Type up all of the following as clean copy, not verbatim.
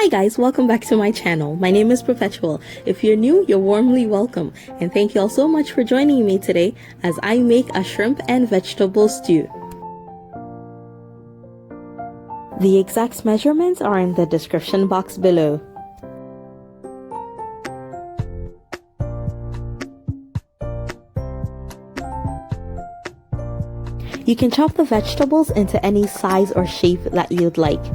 Hi guys, welcome back to my channel. My name is Perpetual. If you're new, you're warmly welcome. And thank you all so much for joining me today as I make a shrimp and vegetable stew. The exact measurements are in the description box below. You can chop the vegetables into any size or shape that you'd like.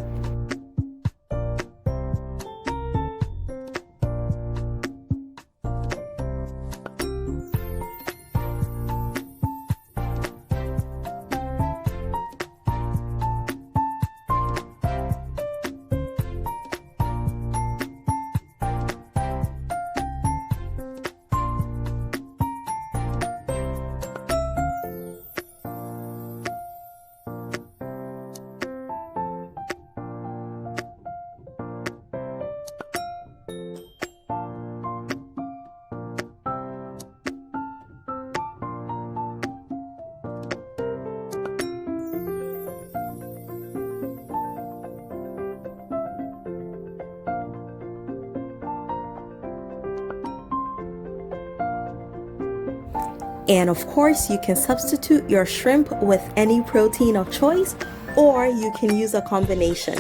And of course, you can substitute your shrimp with any protein of choice, or you can use a combination.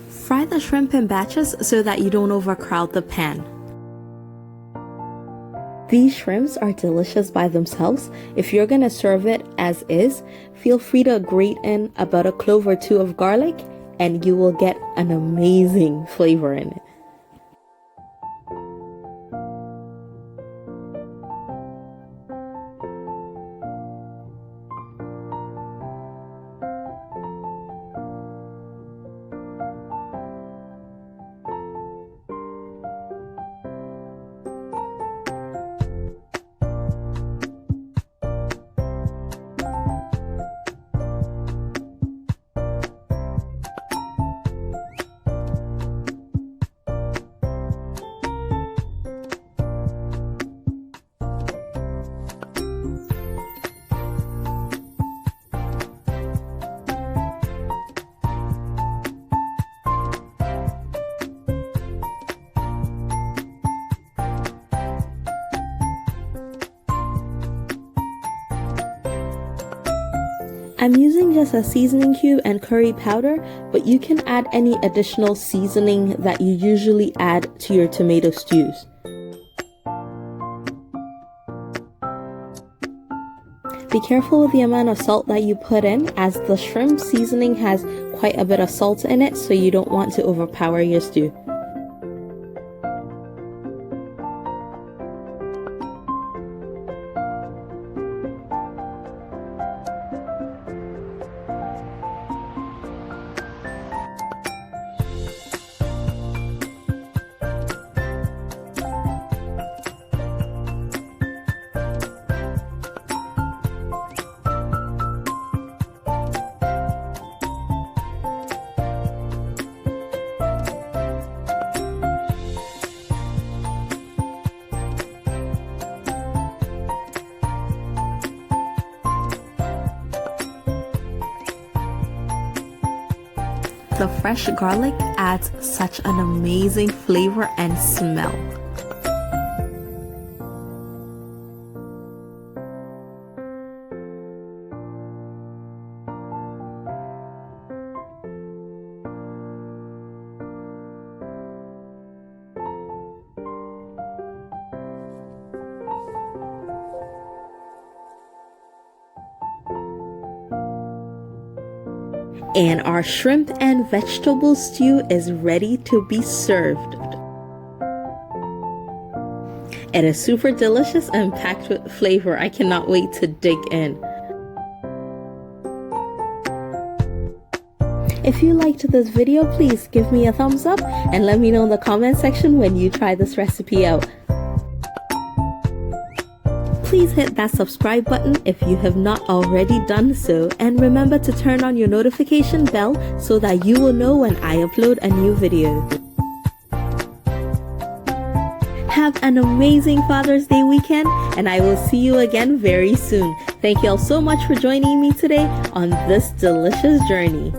Fry the shrimp in batches so that you don't overcrowd the pan. These shrimps are delicious by themselves. If you're gonna serve it as is, feel free to grate in about a clove or two of garlic and you will get an amazing flavor in it. I'm using just a seasoning cube and curry powder, but you can add any additional seasoning that you usually add to your tomato stews. Be careful with the amount of salt that you put in, as the shrimp seasoning has quite a bit of salt in it, so you don't want to overpower your stew. The fresh garlic adds such an amazing flavor and smell. And our shrimp and vegetable stew is ready to be served. It is super delicious and packed with flavor. I cannot wait to dig in. If you liked this video, please give me a thumbs up and let me know in the comment section when you try this recipe out. Please hit that subscribe button if you have not already done so, and remember to turn on your notification bell so that you will know when I upload a new video. Have an amazing Father's Day weekend, and I will see you again very soon. Thank you all so much for joining me today on this delicious journey.